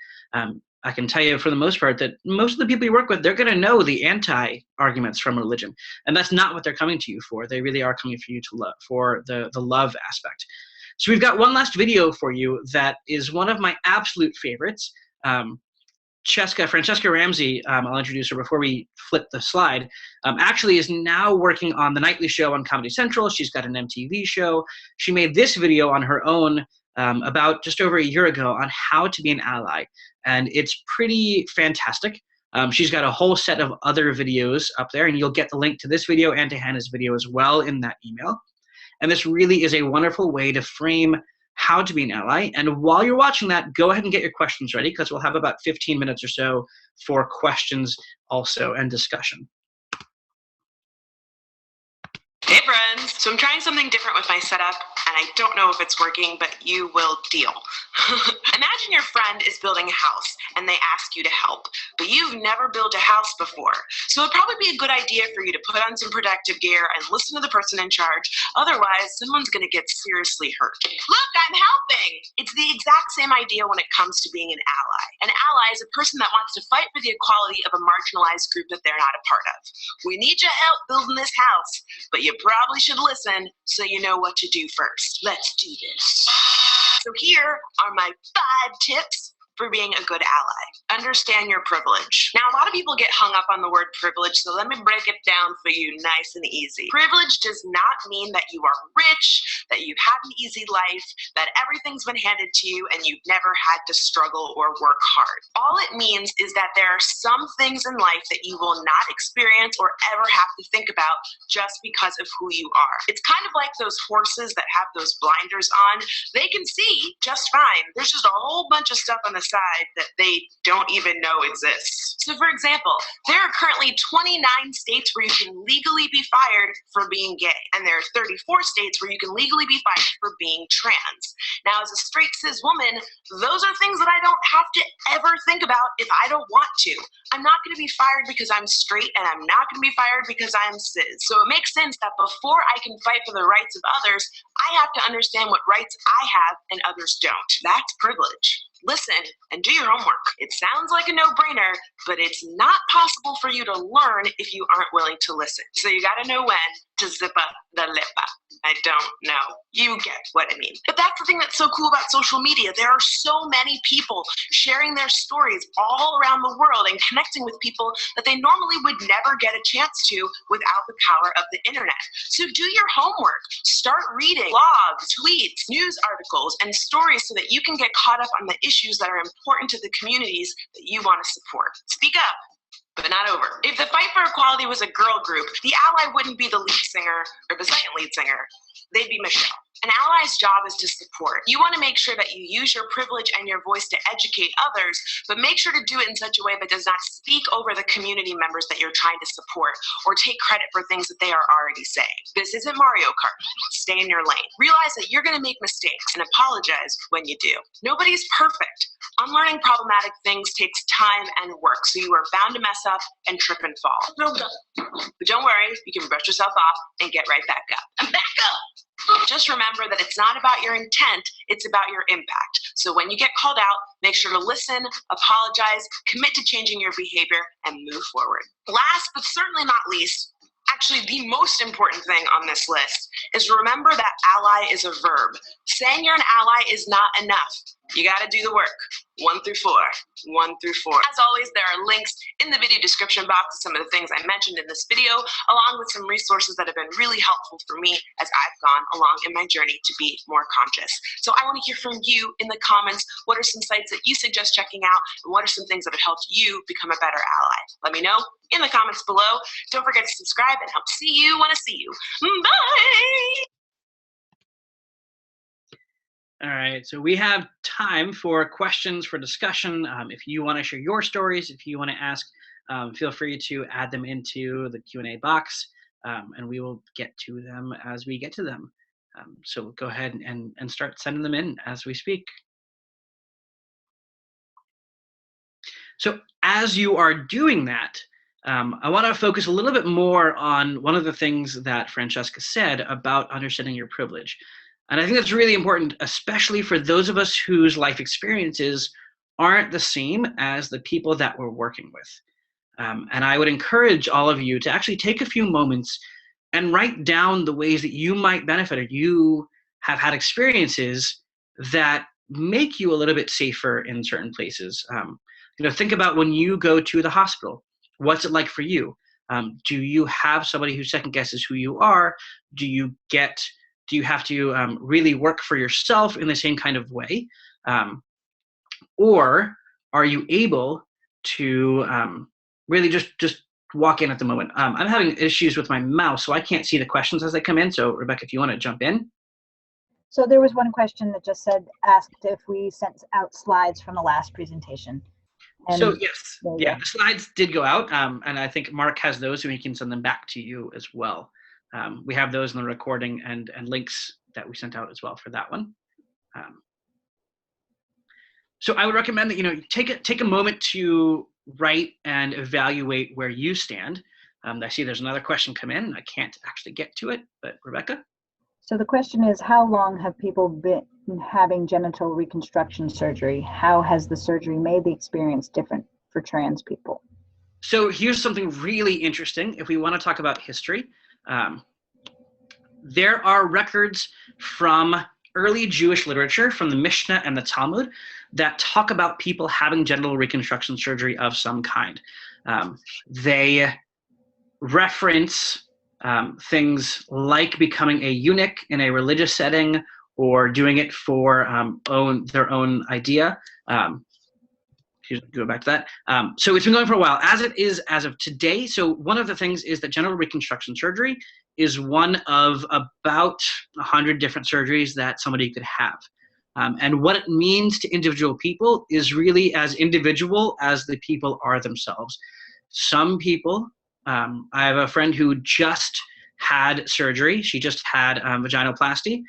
I can tell you for the most part that most of the people you work with, they're going to know the anti-arguments from religion. And that's not what they're coming to you for. They really are coming for you to love, for the love aspect. So we've got one last video for you that is one of my absolute favorites. Francesca Ramsey, I'll introduce her before we flip the slide, actually is now working on the nightly show on Comedy Central. She's got an MTV show. She made this video on her own about just over a year ago on how to be an ally. And it's pretty fantastic. She's got a whole set of other videos up there, and you'll get the link to this video and to Hannah's video as well in that email. And this really is a wonderful way to frame how to be an ally. And while you're watching that, go ahead and get your questions ready, because we'll have about 15 minutes or so for questions also and discussion. Hey friends! So I'm trying something different with my setup, and I don't know if it's working, but you will deal. Imagine your friend is building a house, and they ask you to help, but you've never built a house before. So it'd probably be a good idea for you to put on some protective gear and listen to the person in charge. Otherwise, someone's gonna get seriously hurt. Look, I'm helping! It's the exact same idea when it comes to being an ally. An ally is a person that wants to fight for the equality of a marginalized group that they're not a part of. We need your help building this house, but you probably should listen so you know what to do first. Let's do this. So here are my 5 tips for being a good ally. Understand your privilege. Now, a lot of people get hung up on the word privilege, so let me break it down for you nice and easy. Privilege does not mean that you are rich, that you've had an easy life, that everything's been handed to you and you've never had to struggle or work hard. All it means is that there are some things in life that you will not experience or ever have to think about just because of who you are. It's kind of like those horses that have those blinders on. They can see just fine. There's just a whole bunch of stuff on the side that they don't even know exists. So for example, there are currently 29 states where you can legally be fired for being gay, and there are 34 states where you can legally be fired for being trans. Now, as a straight cis woman, those are things that I don't have to ever think about if I don't want to. I'm not going to be fired because I'm straight, and I'm not going to be fired because I'm cis. So it makes sense that before I can fight for the rights of others, I have to understand what rights I have and others don't. That's privilege. Listen and do your homework. It sounds like a no-brainer, but it's not possible for you to learn if you aren't willing to listen. So you gotta know when to zip up the lippa. I don't know. You get what I mean. But that's the thing that's so cool about social media. There are so many people sharing their stories all around the world and connecting with people that they normally would never get a chance to without the power of the internet. So do your homework. Start reading blogs, tweets, news articles, and stories so that you can get caught up on the issues that are important to the communities that you want to support. Speak up, but not over. If the Fight for Equality was a girl group, the ally wouldn't be the lead singer or the second lead singer. They'd be Michelle. An ally's job is to support. You want to make sure that you use your privilege and your voice to educate others, but make sure to do it in such a way that does not speak over the community members that you're trying to support or take credit for things that they are already saying. This isn't Mario Kart. Stay in your lane. Realize that you're going to make mistakes and apologize when you do. Nobody's perfect. Unlearning problematic things takes time and work, so you are bound to mess up and trip and fall. But don't worry, you can brush yourself off and get right back up. And back up! Just remember that it's not about your intent, it's about your impact. So when you get called out, make sure to listen, apologize, commit to changing your behavior, and move forward. Last but certainly not least, actually the most important thing on this list is remember that ally is a verb. Saying you're an ally is not enough. You gotta do the work. 1 through 4. 1 through 4. As always, there are links in the video description box to some of the things I mentioned in this video, along with some resources that have been really helpful for me as I've gone along in my journey to be more conscious. So I want to hear from you in the comments. What are some sites that you suggest checking out? And what are some things that have helped you become a better ally? Let me know in the comments below. Don't forget to subscribe and help see you when I see you. Bye! All right, so we have time for questions for discussion. If you want to share your stories, if you want to ask, feel free to add them into the Q&A box, and we will get to them as we get to them. So go ahead and start sending them in as we speak. So as you are doing that, I want to focus a little bit more on one of the things that Francesca said about understanding your privilege. And I think that's really important, especially for those of us whose life experiences aren't the same as the people that we're working with. And I would encourage all of you to actually take a few moments and write down the ways that you might benefit or you have had experiences that make you a little bit safer in certain places. Think about when you go to the hospital. What's it like for you? Do you have somebody who second guesses who you are? Do you have to really work for yourself in the same kind of way? Or are you able to really just walk in at the moment? I'm having issues with my mouse, so I can't see the questions as they come in. So Rebecca, if you want to jump in. So there was one question that just asked if we sent out slides from the last presentation. And so yes, yeah, the slides did go out, and I think Mark has those, so he can send them back to you as well. We have those in the recording and links that we sent out as well for that one. So I would recommend that take a moment to write and evaluate where you stand. I see there's another question come in. I can't actually get to it, but Rebecca? So the question is, how long have people been having genital reconstruction surgery? How has the surgery made the experience different for trans people? So here's something really interesting. If we want to talk about history, there are records from early Jewish literature from the Mishnah and the Talmud that talk about people having genital reconstruction surgery of some kind. They reference things like becoming a eunuch in a religious setting or doing it for their own idea. Go back to that. So it's been going for a while, as it is as of today. So one of the things is that genital reconstruction surgery is one of about 100 different surgeries that somebody could have. And what it means to individual people is really as individual as the people are themselves. Some people, I have a friend who just had surgery. She just had vaginoplasty.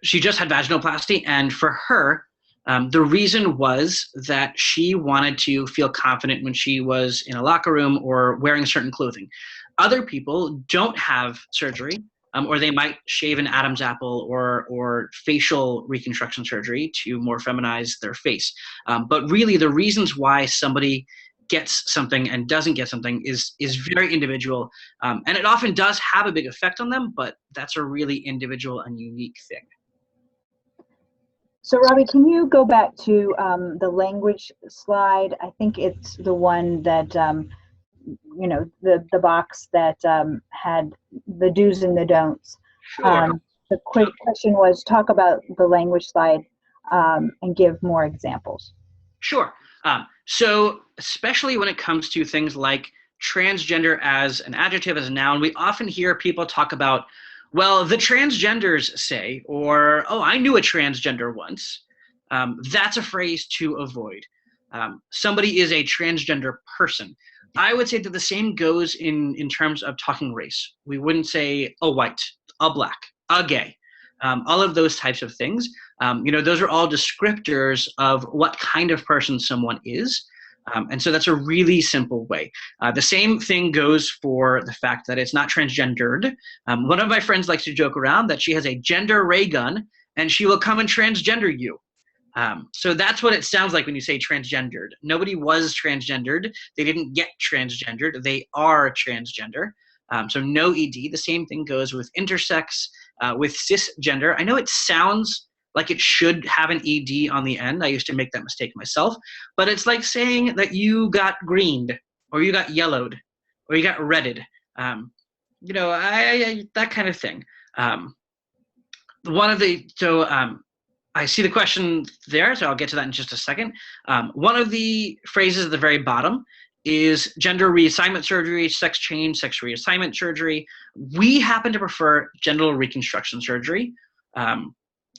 She just had vaginoplasty, and for her, the reason was that she wanted to feel confident when she was in a locker room or wearing certain clothing. Other people don't have surgery, or they might shave an Adam's apple or facial reconstruction surgery to more feminize their face. But really, the reasons why somebody gets something and doesn't get something is very individual, and it often does have a big effect on them, but that's a really individual and unique thing. So Robbie, can you go back to the language slide? I think it's the one that, you know, the box that had the do's and the don'ts. Sure. The quick question was, talk about the language slide and give more examples. Sure. So especially when it comes to things like transgender as an adjective, as a noun, we often hear people talk about, well, the transgenders say, or, oh, I knew a transgender once. That's a phrase to avoid. Somebody is a transgender person. I would say that the same goes in terms of talking race. We wouldn't say a white, a black, a gay, all of those types of things. You know, those are all descriptors of what kind of person someone is. And so that's a really simple way. The same thing goes for the fact that it's not transgendered. One of my friends likes to joke around that she has a gender ray gun and she will come and transgender you. So that's what it sounds like when you say transgendered. Nobody was transgendered. They didn't get transgendered. They are transgender. So no ED. The same thing goes with intersex, with cisgender. I know it sounds like it should have an ED on the end. I used to make that mistake myself. But it's like saying that you got greened, or you got yellowed, or you got redded. You know, that kind of thing. I see the question there, so I'll get to that in just a second. One of the phrases at the very bottom is gender reassignment surgery, sex change, sex reassignment surgery. We happen to prefer genital reconstruction surgery.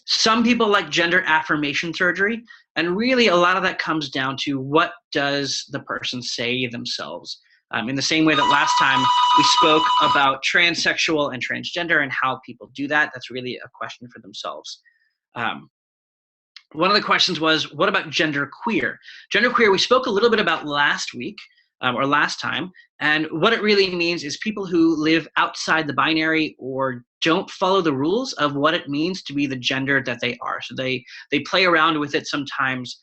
Some people like gender affirmation surgery, and really a lot of that comes down to what does the person say themselves. In the same way that last time we spoke about transsexual and transgender and how people do that, that's really a question for themselves. One of the questions was, what about genderqueer? Genderqueer, we spoke a little bit about last week, or last time, and what it really means is people who live outside the binary or don't follow the rules of what it means to be the gender that they are. So they play around with it sometimes.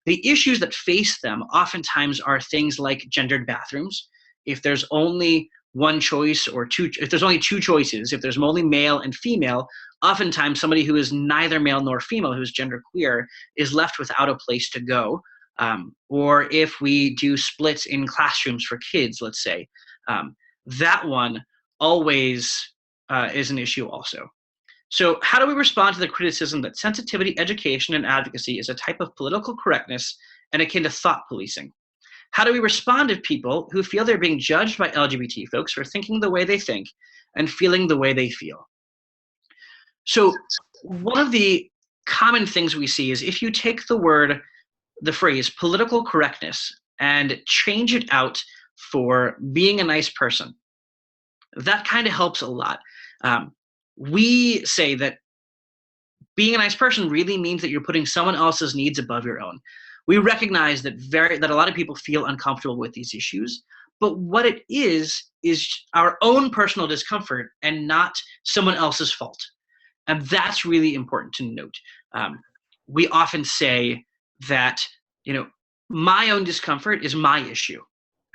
The issues that face them oftentimes are things like gendered bathrooms. If there's only one choice or two, if there's only two choices, if there's only male and female, oftentimes somebody who is neither male nor female, who's genderqueer, is left without a place to go. Or if we do splits in classrooms for kids, let's say, that one always is an issue also. So how do we respond to the criticism that sensitivity, education, and advocacy is a type of political correctness and akin to thought policing? How do we respond to people who feel they're being judged by LGBT folks for thinking the way they think and feeling the way they feel? So one of the common things we see is if you take the phrase political correctness and change it out for being a nice person, that kind of helps a lot. We say that being a nice person really means that you're putting someone else's needs above your own. We recognize that a lot of people feel uncomfortable with these issues, but what it is our own personal discomfort and not someone else's fault. And that's really important to note. We often say that, you know, my own discomfort is my issue.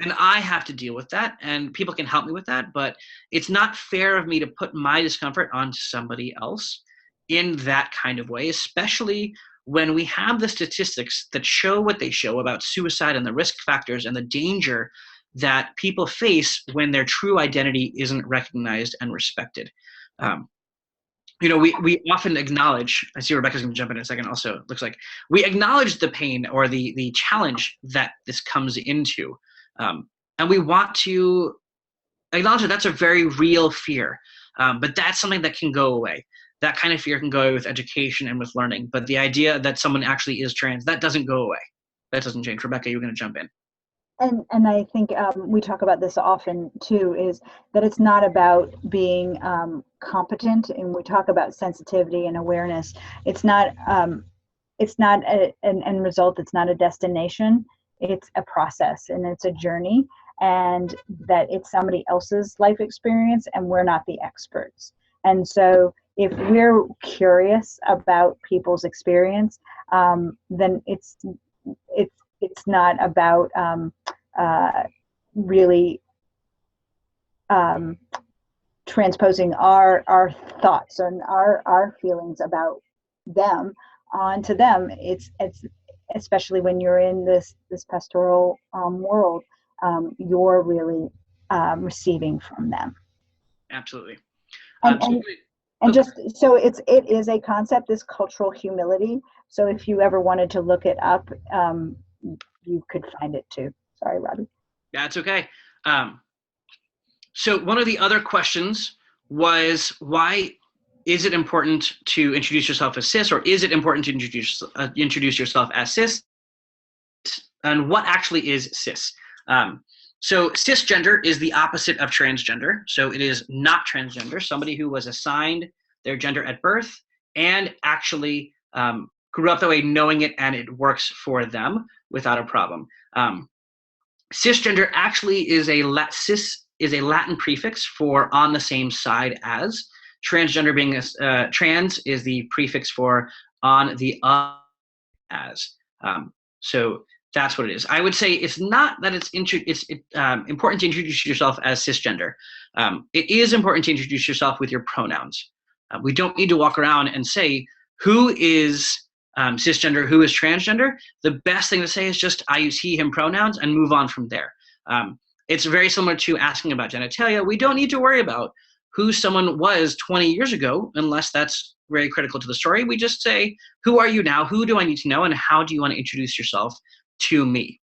And I have to deal with that, and people can help me with that, but it's not fair of me to put my discomfort onto somebody else in that kind of way, especially when we have the statistics that show what they show about suicide and the risk factors and the danger that people face when their true identity isn't recognized and respected. We often acknowledge, I see Rebecca's going to jump in a second also, looks like, we acknowledge the pain or the challenge that this comes into. And we want to acknowledge that that's a very real fear, but that's something that can go away. That kind of fear can go away with education and with learning, but the idea that someone actually is trans, that doesn't go away. That doesn't change. Rebecca, you're going to jump in. And I think we talk about this often too, is that it's not about being competent, and we talk about sensitivity and awareness. It's not an end result. It's not a destination. It's a process, and it's a journey, and that it's somebody else's life experience, and we're not the experts. And so if we're curious about people's experience, then it's not about really transposing our thoughts and our feelings about them onto them. It's especially when you're in this pastoral world, you're really receiving from them. Absolutely. And just so it is a concept, this cultural humility. So if you ever wanted to look it up, you could find it too. Sorry, Robbie. That's okay. So one of the other questions was, why is it important to introduce yourself as cis, or is it important to introduce yourself as cis? And what actually is cis? So cisgender is the opposite of transgender. So it is not transgender, somebody who was assigned their gender at birth and actually grew up that way, knowing it, and it works for them without a problem. Cisgender actually is cis is a Latin prefix for on the same side as. Transgender being trans is the prefix for on the as. So that's what it is. I would say it's not that it's important to introduce yourself as cisgender. It is important to introduce yourself with your pronouns. We don't need to walk around and say who is cisgender, who is transgender. The best thing to say is just I use he, him pronouns and move on from there. It's very similar to asking about genitalia. We don't need to worry about who someone was 20 years ago unless that's very critical to the story. We just say, who are you now? Who do I need to know? And how do you want to introduce yourself to me?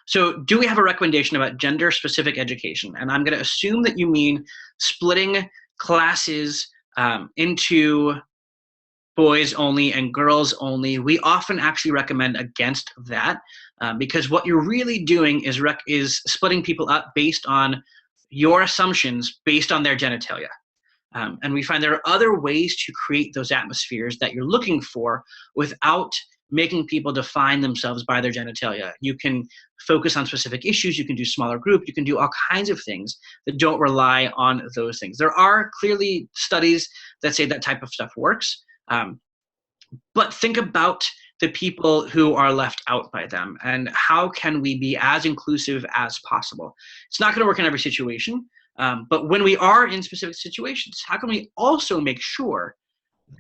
So do we have a recommendation about gender-specific education? And I'm going to assume that you mean splitting classes into boys only and girls only. We often actually recommend against that because what you're really doing is splitting people up based on your assumptions based on their genitalia. And we find there are other ways to create those atmospheres that you're looking for without making people define themselves by their genitalia. You can focus on specific issues, you can do smaller group, you can do all kinds of things that don't rely on those things. There are clearly studies that say that type of stuff works, but think about the people who are left out by them and how can we be as inclusive as possible. It's not gonna work in every situation, but when we are in specific situations, how can we also make sure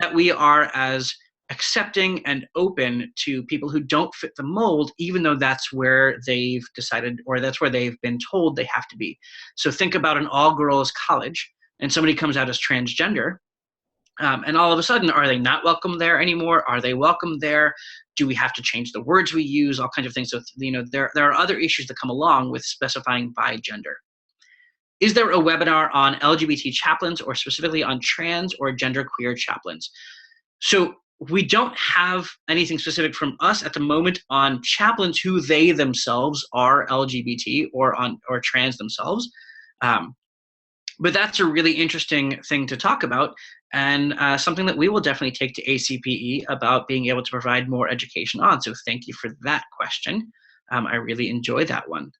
that we are as accepting and open to people who don't fit the mold, even though that's where they've decided or that's where they've been told they have to be. So think about an all-girls college and somebody comes out as transgender, and all of a sudden, are they not welcome there anymore? Are they welcome there? Do we have to change the words we use? All kinds of things. So, there are other issues that come along with specifying by gender. Is there a webinar on LGBT chaplains or specifically on trans or genderqueer chaplains? So we don't have anything specific from us at the moment on chaplains who they themselves are LGBT or trans themselves. But that's a really interesting thing to talk about and something that we will definitely take to ACPE about being able to provide more education on. So thank you for that question. I really enjoyed that one.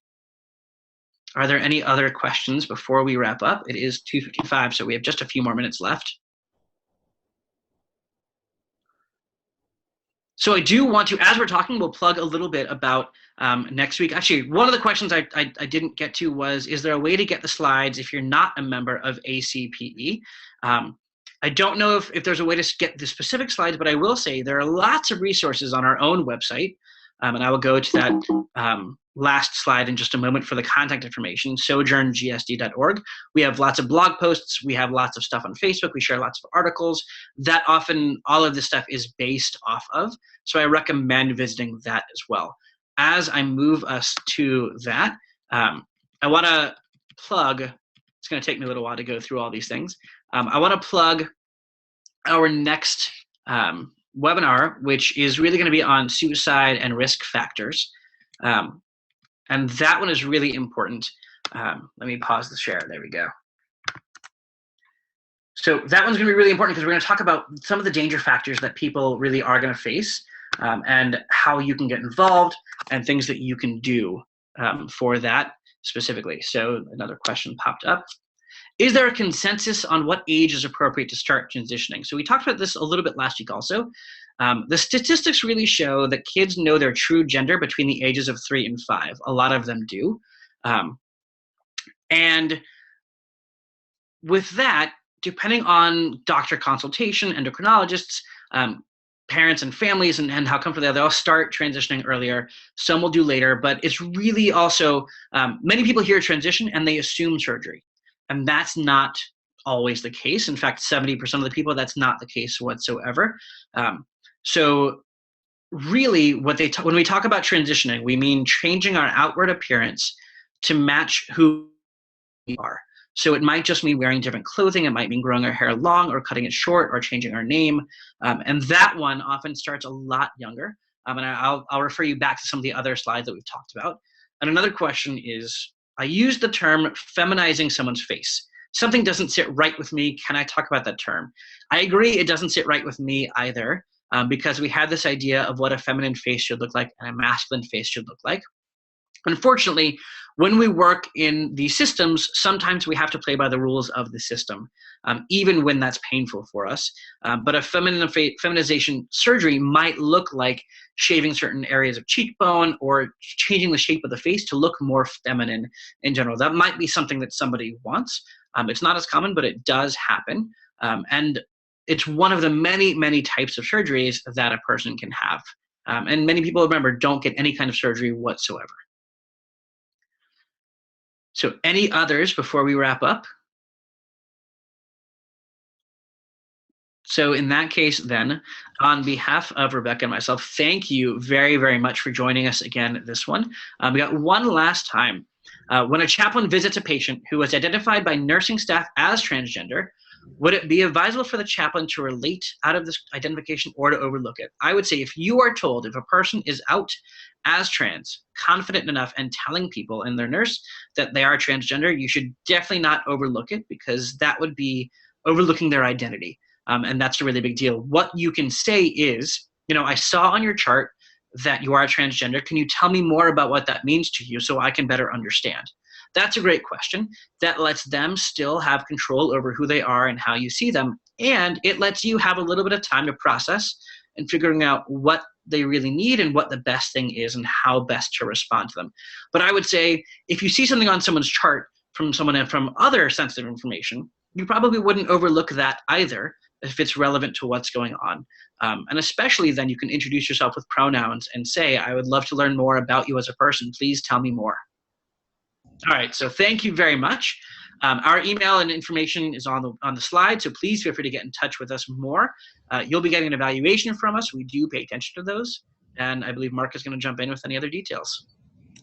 Are there any other questions before we wrap up? It is 2:55, so we have just a few more minutes left. So I do want to, as we're talking, we'll plug a little bit about next week. Actually, one of the questions I didn't get to was, is there a way to get the slides if you're not a member of ACPE? I don't know if there's a way to get the specific slides, but I will say there are lots of resources on our own website. And I will go to that last slide in just a moment for the contact information, sojourngsd.org. We have lots of blog posts. We have lots of stuff on Facebook. We share lots of articles that often all of this stuff is based off of. So I recommend visiting that as well. As I move us to that, I want to plug, it's going to take me a little while to go through all these things. I want to plug our next webinar, which is really going to be on suicide and risk factors. And that one is really important. Let me pause the share. There we go. So that one's going to be really important because we're going to talk about some of the danger factors that people really are going to face, and how you can get involved and things that you can do for that specifically. So another question popped up. Is there a consensus on what age is appropriate to start transitioning? So we talked about this a little bit last week also. The statistics really show that kids know their true gender between the ages of 3 and 5. A lot of them do. And with that, depending on doctor consultation, endocrinologists, parents and families, and how comfortable they are, they'll start transitioning earlier. Some will do later, but it's really also, many people hear transition and they assume surgery. And that's not always the case. In fact, 70% of the people, that's not the case whatsoever. So really, when we talk about transitioning, we mean changing our outward appearance to match who we are. So it might just mean wearing different clothing. It might mean growing our hair long or cutting it short or changing our name. And that one often starts a lot younger. And I'll refer you back to some of the other slides that we've talked about. And another question is, I use the term feminizing someone's face. Something doesn't sit right with me. Can I talk about that term? I agree it doesn't sit right with me either, because we have this idea of what a feminine face should look like and a masculine face should look like. Unfortunately, when we work in these systems, sometimes we have to play by the rules of the system, even when that's painful for us. But a feminization surgery might look like shaving certain areas of cheekbone or changing the shape of the face to look more feminine in general. That might be something that somebody wants. It's not as common, but it does happen. And it's one of the many, many types of surgeries that a person can have. And many people, remember, don't get any kind of surgery whatsoever. So any others before we wrap up? So in that case then, on behalf of Rebecca and myself, thank you very, very much for joining us again this one. We got one last time. When a chaplain visits a patient who was identified by nursing staff as transgender, would it be advisable for the chaplain to relate out of this identification or to overlook it? I would say if you are told, if a person is out as trans, confident enough and telling people and their nurse that they are transgender, you should definitely not overlook it, because that would be overlooking their identity. And that's a really big deal. What you can say is, I saw on your chart that you are transgender. Can you tell me more about what that means to you so I can better understand? That's a great question. That lets them still have control over who they are and how you see them. And it lets you have a little bit of time to process and figuring out what they really need and what the best thing is and how best to respond to them. But I would say if you see something on someone's chart from someone from other sensitive information, you probably wouldn't overlook that either if it's relevant to what's going on. And especially then you can introduce yourself with pronouns and say, I would love to learn more about you as a person. Please tell me more. All right, so thank you very much. Our email and information is on the slide, so please feel free to get in touch with us more. You'll be getting an evaluation from us. We do pay attention to those. And I believe Mark is going to jump in with any other details.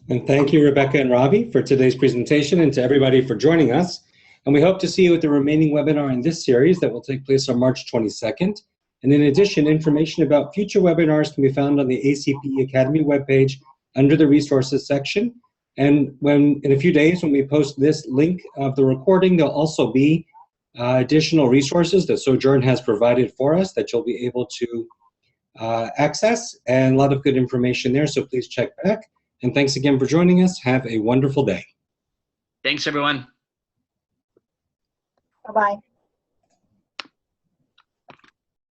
And thank you, Rebecca and Robbie, for today's presentation, and to everybody for joining us. And we hope to see you at the remaining webinar in this series that will take place on March 22nd. And in addition, information about future webinars can be found on the ACPE Academy webpage under the resources section. And in a few days, when we post this link of the recording, there'll also be additional resources that Sojourn has provided for us that you'll be able to access, and a lot of good information there, so please check back. And thanks again for joining us. Have a wonderful day. Thanks, everyone. Bye-bye.